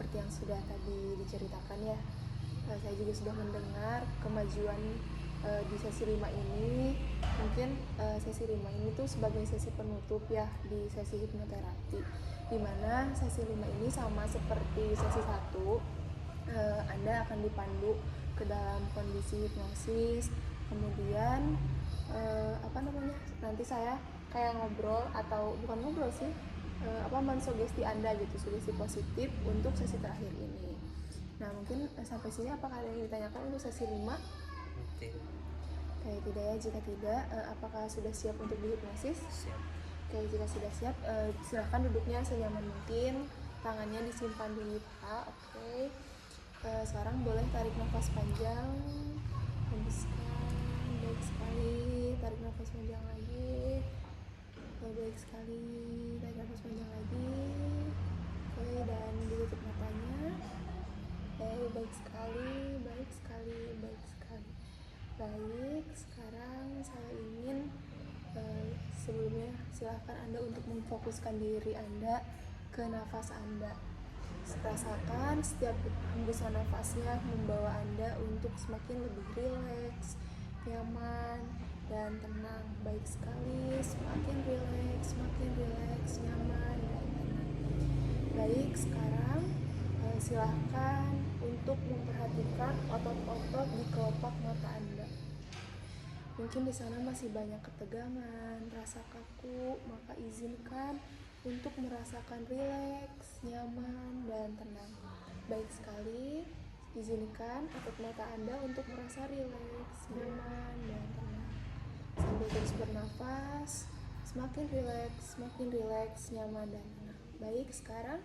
seperti yang sudah tadi diceritakan ya, saya juga sudah mendengar kemajuan di sesi 5 ini. Mungkin sesi 5 ini tuh sebagai sesi penutup ya di sesi hipnoterapi, dimana sesi 5 ini sama seperti sesi 1. Anda akan dipandu ke dalam kondisi hipnosis, kemudian nanti saya kayak ngobrol, atau bukan ngobrol sih, mensugesti Anda gitu, sugesti positif untuk sesi terakhir ini. Nah mungkin sampai sini apakah ada yang ditanyakan untuk sesi 5? Oke, tidak ya. Jika tidak, apakah sudah siap untuk dihipnosis? Siap. Oke, jika sudah siap, silahkan duduknya senyaman mungkin, tangannya disimpan di paha. Oke. Sekarang boleh tarik nafas panjang, hembuskan, baik sekali, tarik nafas panjang lagi, baik sekali, tarik nafas panjang lagi. Oke, dan ditutup matanya. Baik sekali, baik sekali, baik sekali. Baik, sekarang saya ingin sebelumnya silahkan Anda untuk memfokuskan diri Anda ke nafas Anda. Rasakan setiap hembusan nafasnya membawa Anda untuk semakin lebih rileks, nyaman, dan tenang. Baik sekali, semakin rileks, nyaman, dan tenang. Baik, sekarang silahkan untuk memperhatikan otot-otot di kelopak mata Anda. Mungkin di sana masih banyak ketegangan, rasa kaku, maka izinkan untuk merasakan rileks, nyaman, dan tenang. Baik sekali, izinkan otot mata Anda untuk merasa rileks, nyaman, dan tenang. Sambil terus bernafas, semakin rileks, nyaman, dan tenang. Baik, sekarang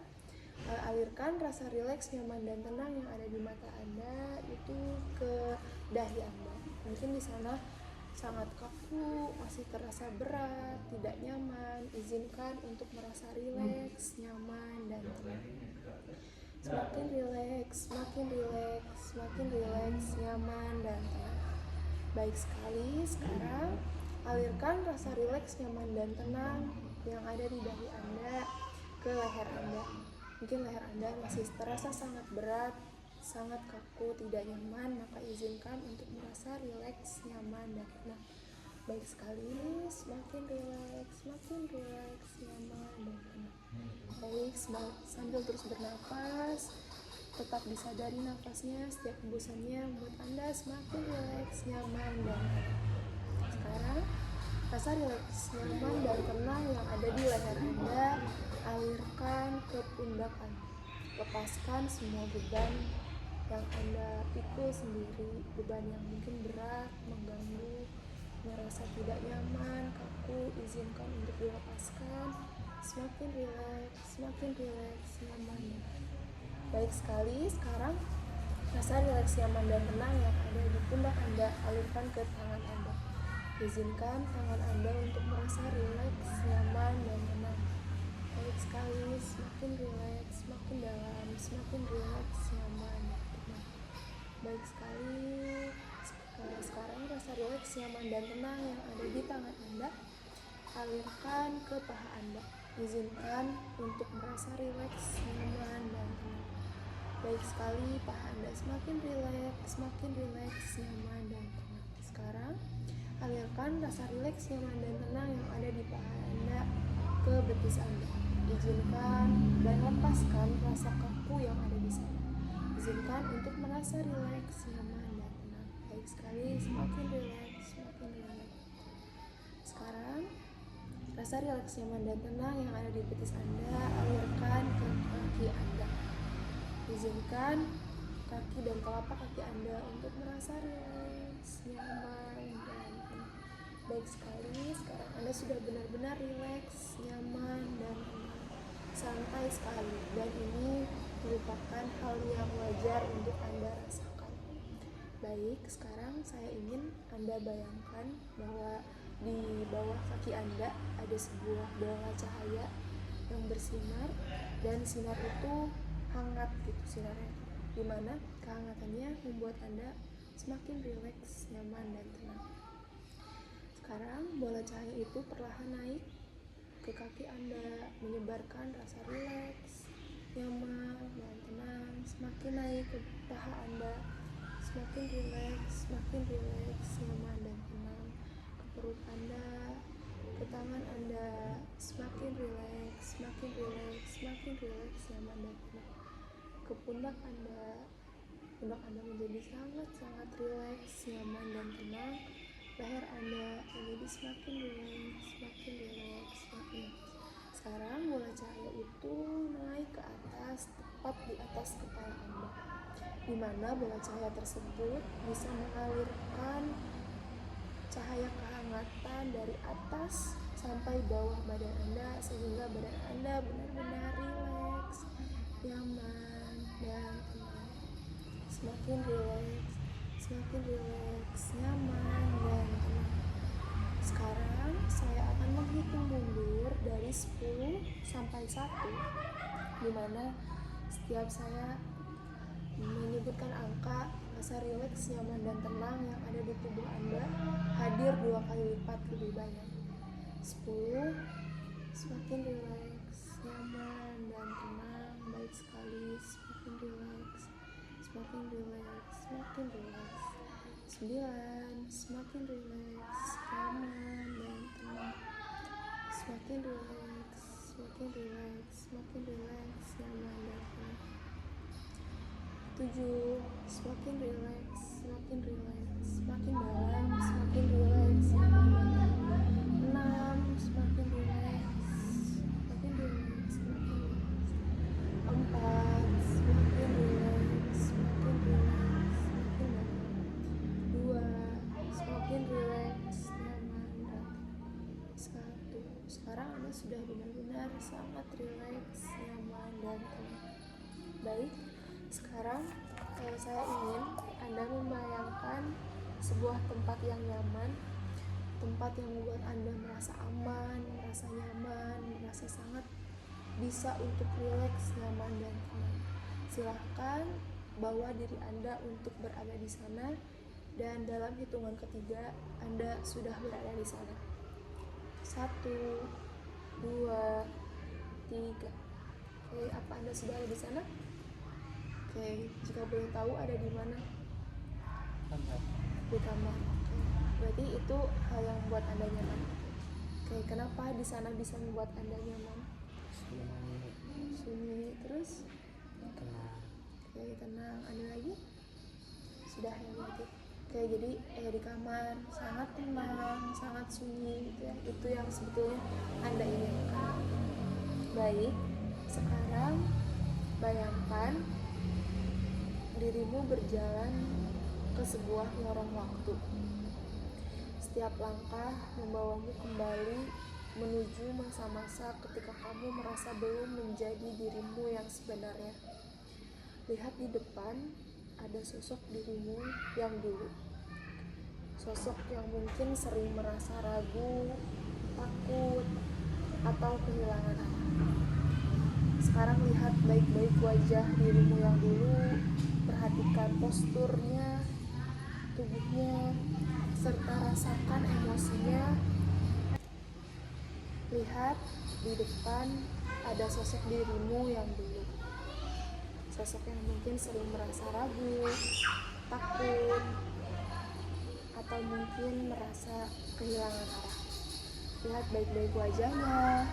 alirkan rasa rileks, nyaman, dan tenang yang ada di mata Anda itu ke dahi Anda. Mungkin di sana sangat kaku, masih terasa berat, tidak nyaman. Izinkan untuk merasa rileks, nyaman, dan tenang. Semakin rileks, nyaman, dan tenang. Baik sekali, sekarang alirkan rasa rileks, nyaman, dan tenang yang ada di dahi Anda ke leher Anda. Mungkin leher Anda masih terasa sangat berat, sangat kaku, tidak nyaman, maka izinkan untuk merasa rileks, nyaman, dan tenang. Baik sekali, semakin rileks, nyaman, dan tenang. Baik, sambil terus bernafas, tetap disadari nafasnya, setiap hembusannya membuat Anda semakin rileks, nyaman, dan tenang. Sekarang, rasa rileks, nyaman, dan tenang yang ada di leher Anda alirkan ke pundak Anda. Lepaskan semua beban yang Anda pikul sendiri, beban yang mungkin berat, mengganggu, merasa tidak nyaman, kaku. Izinkan untuk dilepaskan. Semakin rileks, nyaman. Baik sekali, sekarang rasa rileks, nyaman, dan tenang yang ada di pundak Anda alirkan ke tangan Anda. Izinkan tangan Anda untuk merasa rileks, nyaman, dan tenang. Baik sekali, semakin rileks, semakin dalam, semakin rileks, nyaman, dan tenang. Baik sekali, sekarang rasa rileks, nyaman, dan tenang yang ada di tangan Anda alirkan ke paha Anda. Izinkan untuk merasa rileks, nyaman, dan tenang. Baik sekali, paha Anda semakin rileks, nyaman, dan tenang. Sekarang alirkan rasa rileks, nyaman, dan tenang yang ada di paha Anda ke betis Anda. Izinkan dan lepaskan rasa kaku yang ada di sana. Izinkan untuk merasa rileks, nyaman, dan tenang. Baik sekali, semakin rileks. Sekarang rasa rileks, nyaman, dan tenang yang ada di betis Anda alirkan ke kaki Anda. Izinkan kaki dan telapak kaki Anda untuk merasa rileks, nyaman, dan tenang. Baik sekali, sekarang Anda sudah benar-benar rileks, nyaman, dan tenang, santai sekali, dan ini merupakan hal yang wajar untuk Anda rasakan. Baik, sekarang saya ingin Anda bayangkan bahwa di bawah kaki Anda ada sebuah bola cahaya yang bersinar, dan sinar itu hangat gitu sinarnya, dimana kehangatannya membuat Anda semakin rileks, nyaman, dan tenang. Sekarang bola cahaya itu perlahan naik ke kaki Anda, menyebarkan rasa rileks, nyaman, dan tenang semakin naik ke paha Anda, semakin rileks, nyaman dan tenang. Ke perut Anda, ke tangan Anda, semakin rileks, nyaman dan tenang. Ke pundak Anda menjadi sangat rileks, nyaman dan tenang. Leher Anda menjadi semakin rileks. Sekarang bola cahaya itu naik ke atas, tepat di atas kepala Anda, di mana bola cahaya tersebut bisa mengalirkan cahaya kehangatan dari atas sampai bawah badan Anda, sehingga badan Anda benar-benar rileks, nyaman dan tenang. Semakin rileks, nyaman dan tenang. Sekarang saya akan menghitung mundur dari 10 sampai 1, di mana setiap saya menyebutkan angka, rasa rileks, nyaman dan tenang yang ada di tubuh Anda hadir 2 kali lipat lebih banyak. 10, semakin rileks, nyaman dan tenang, baik sekali, semakin rileks. 9, semakin rileks, nyaman dan tenang, semakin rileks, nyaman dan tenang. 7, semakin rileks, semakin dalam, semakin rileks, nyaman dan tenang. 6, semakin rileks, semakin rileks. 4, semakin rileks, dalam. 2, semakin rileks, nyaman dan tenang. 1, sekarang Anda sudah benar-benar sangat rileks, nyaman dan tenang. Baik, sekarang saya ingin Anda membayangkan sebuah tempat yang nyaman, tempat yang membuat Anda merasa aman, merasa nyaman, merasa sangat bisa untuk rileks, nyaman dan tenang. Silahkan bawa diri Anda untuk berada di sana, dan dalam hitungan ketiga Anda sudah berada di sana. 1, 2, 3. Oke, apa Anda sudah ada di sana? Oke, jika boleh tahu ada di mana? Di kamar. Oke, berarti itu hal yang membuat Anda nyaman. Oke, kenapa di sana bisa membuat Anda nyaman? Sunyi, terus? Tenang. Oke, tenang. Ada lagi? Sudah ya berarti. Oke, jadi di kamar sangat tenang, sangat sunyi gitu ya. Itu yang sebetulnya Anda inginkan. Baik, sekarang bayangkan dirimu berjalan ke sebuah lorong waktu. Setiap langkah membawamu kembali menuju masa-masa ketika kamu merasa belum menjadi dirimu yang sebenarnya. Lihat di depan, ada sosok dirimu yang dulu. Sosok yang mungkin sering merasa ragu, takut, atau kehilangan arah. Sekarang lihat baik-baik wajah dirimu yang dulu, perhatikan posturnya, tubuhnya, serta rasakan emosinya. Lihat di depan ada sosok dirimu yang dulu. Sosok yang mungkin sering merasa ragu, takut, atau mungkin merasa kehilangan arah. Lihat baik-baik wajahnya,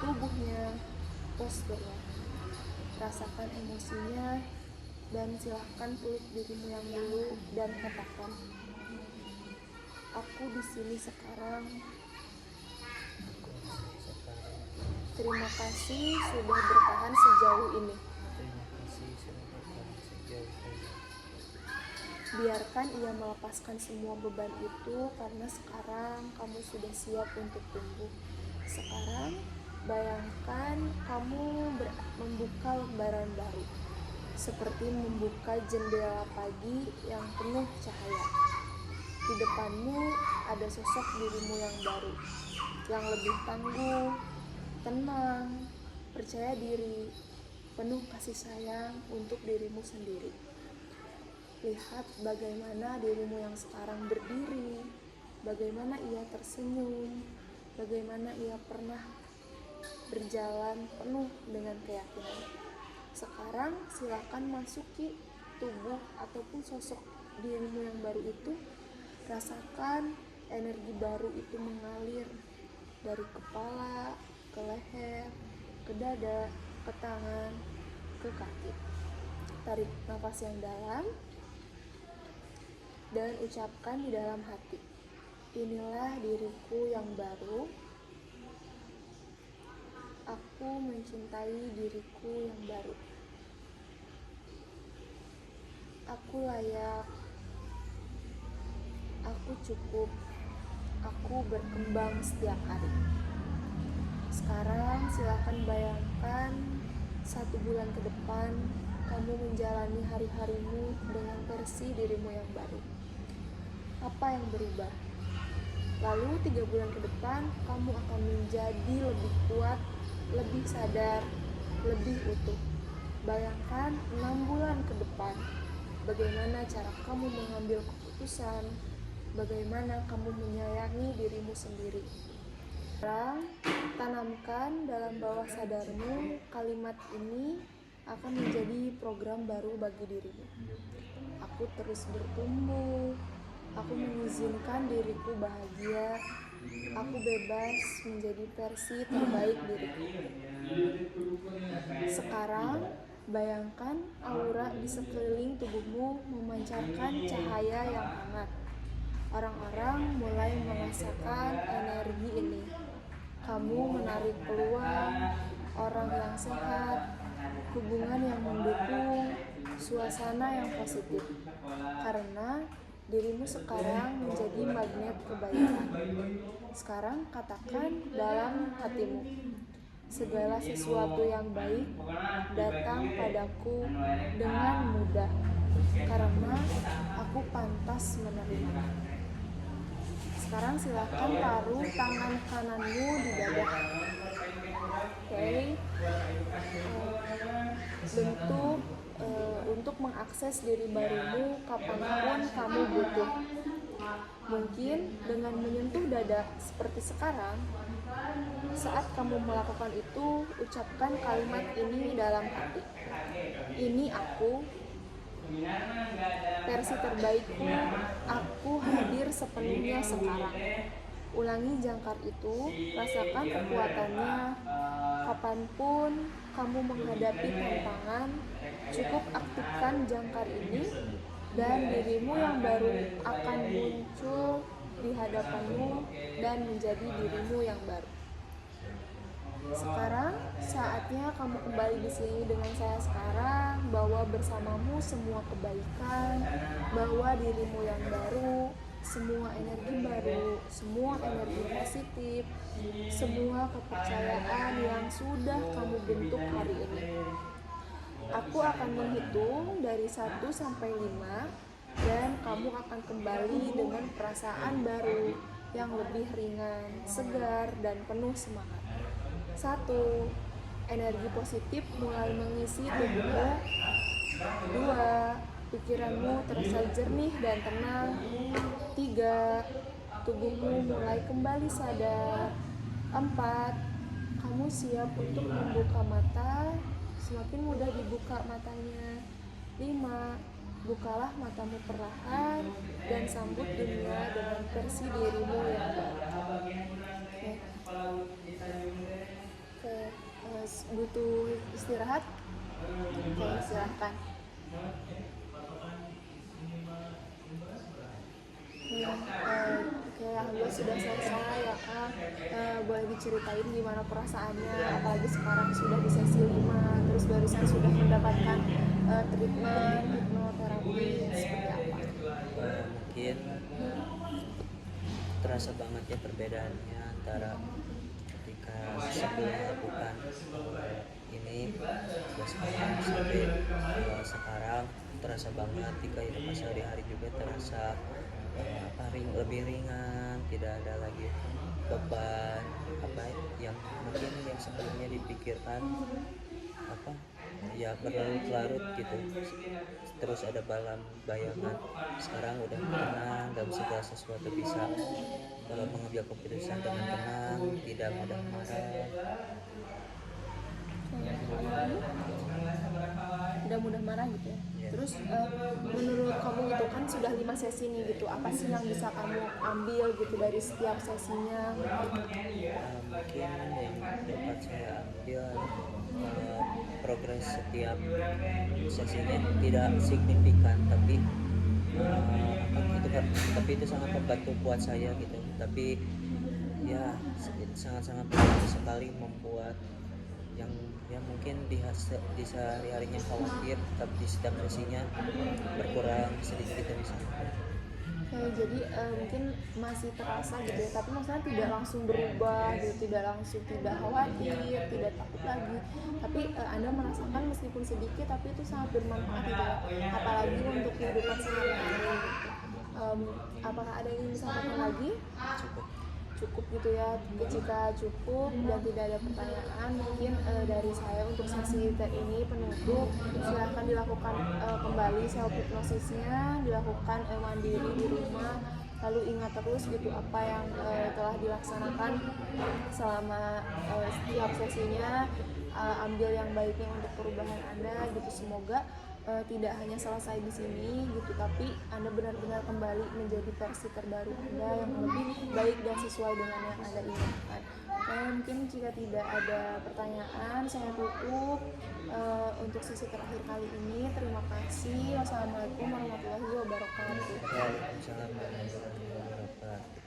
tubuhnya, posturnya. Rasakan emosinya, dan silahkan peluk dirimu yang dulu dan katakan, aku di sini sekarang. Terima kasih sudah bertahan sejauh ini. Biarkan ia melepaskan semua beban itu, karena sekarang kamu sudah siap untuk tumbuh. Sekarang bayangkan kamu membuka lembaran baru, seperti membuka jendela pagi yang penuh cahaya. Di depanmu ada sosok dirimu yang baru, yang lebih tangguh, tenang, percaya diri, penuh kasih sayang untuk dirimu sendiri. Lihat bagaimana dirimu yang sekarang berdiri, bagaimana ia tersenyum, bagaimana ia pernah berjalan penuh dengan keyakinan. Sekarang silakan masuki tubuh ataupun sosok dirimu yang baru itu. Rasakan energi baru itu mengalir dari kepala, ke leher, ke dada, ke tangan, ke kaki. Tarik nafas yang dalam dan ucapkan di dalam hati, inilah diriku yang baru. Aku mencintai diriku yang baru. Aku layak. Aku cukup. Aku berkembang setiap hari. Sekarang silakan bayangkan 1 bulan ke depan kamu menjalani hari-harimu dengan versi dirimu yang baru. Apa yang berubah? Lalu 3 bulan ke depan kamu akan menjadi lebih kuat, lebih sadar, lebih utuh. Bayangkan 6 bulan ke depan, bagaimana cara kamu mengambil keputusan, bagaimana kamu menyayangi dirimu sendiri. Sekarang, tanamkan dalam bawah sadarmu kalimat ini akan menjadi program baru bagi dirimu. Aku terus bertumbuh, aku mengizinkan diriku bahagia, aku bebas menjadi versi terbaik diriku. Sekarang, bayangkan aura di sekeliling tubuhmu memancarkan cahaya yang hangat. Orang-orang mulai merasakan energi ini. Kamu menarik peluang, orang yang sehat, hubungan yang mendukung, suasana yang positif. Karena dirimu sekarang menjadi magnet kebaikan. Sekarang katakan dalam hatimu, segala sesuatu yang baik datang padaku dengan mudah, karena aku pantas menerima. Sekarang silakan taruh tangan kananmu di dada. Oke. Bentuk untuk mengakses diri barumu kapanpun kamu butuh. Mungkin dengan menyentuh dada seperti sekarang, saat kamu melakukan itu, ucapkan kalimat ini dalam hati. Ini aku, versi terbaikku, aku hadir sepenuhnya sekarang. Ulangi jangkar itu, rasakan kekuatannya. Kapanpun kamu menghadapi tantangan, cukup aktifkan jangkar ini dan dirimu yang baru akan muncul di hadapanmu dan menjadi dirimu yang baru. Sekarang saatnya kamu kembali di sini dengan saya sekarang, bawa bersamamu semua kebaikan, bawa dirimu yang baru, semua energi baru, semua energi positif, semua kepercayaan yang sudah kamu bentuk hari ini. Aku akan menghitung dari 1 sampai 5 dan kamu akan kembali dengan perasaan baru yang lebih ringan, segar, dan penuh semangat. 1. Energi positif mulai mengisi tubuhmu. 2. Pikiranmu terasa jernih dan tenang. 3. Tubuhmu mulai kembali sadar. 4. Kamu siap untuk membuka mata. Semakin mudah dibuka matanya. 5. Bukalah matamu perlahan dan sambut dunia dengan versi dirimu yang baru. Butuh istirahat? Oke, silahkan. Oke, alhamdulillah sudah selesai ya Kak. Boleh diceritain gimana perasaannya, apalagi sekarang sudah di sesi 5, terus barusan sudah mendapatkan treatment hipnoterapi, seperti apa? Mungkin terasa banget ya perbedaannya antara ketika sebelum melakukan ini sekarang sampai sekarang. Terasa banget ketika hidup sehari-hari juga terasa lebih ringan, tidak ada lagi beban yang mungkin yang sebelumnya dipikirkan ya berlarut-larut gitu, terus ada bayangan. Sekarang udah tenang dan segala sesuatu bisa mengambil keputusan dengan tenang, tidak ada marah. mudah marah gitu ya. Iya. Terus menurut kamu gitu kan sudah 5 sesi nih gitu, apa sih yang bisa kamu ambil gitu dari setiap sesinya? Mungkin yang dapat saya ambil, progres setiap sesinya tidak signifikan, tapi tapi itu sangat membantu buat saya gitu. Tapi ya sangat-sangat membantu sekali, membuat yang ya mungkin di sehari-harinya khawatir, tapi di setiap sesinya berkurang sedikit demi sedikit. Jadi mungkin masih terasa gitu ya, tapi maksudnya tidak langsung berubah gitu, tidak langsung tidak khawatir, tidak takut lagi, tapi Anda merasakan meskipun sedikit tapi itu sangat bermanfaat gitu ya, apalagi untuk kehidupan sehari-hari gitu. Apakah ada yang ingin disampaikan lagi? Cukup gitu ya. Jika cukup dan tidak ada pertanyaan, mungkin dari saya untuk sesi ini penutup, silahkan dilakukan kembali self hypnosisnya, dilakukan mandiri di rumah, lalu ingat terus gitu apa yang telah dilaksanakan selama setiap sesinya, ambil yang baiknya untuk perubahan Anda gitu. Semoga tidak hanya selesai di sini gitu, tapi Anda benar-benar kembali menjadi versi terbaru Anda yang lebih baik dan sesuai dengan yang Anda inginkan. Mungkin jika tidak ada pertanyaan, saya tutup untuk sesi terakhir kali ini. Terima kasih. Wassalamualaikum warahmatullahi wabarakatuh. Waalaikumsalam warahmatullahi wabarakatuh.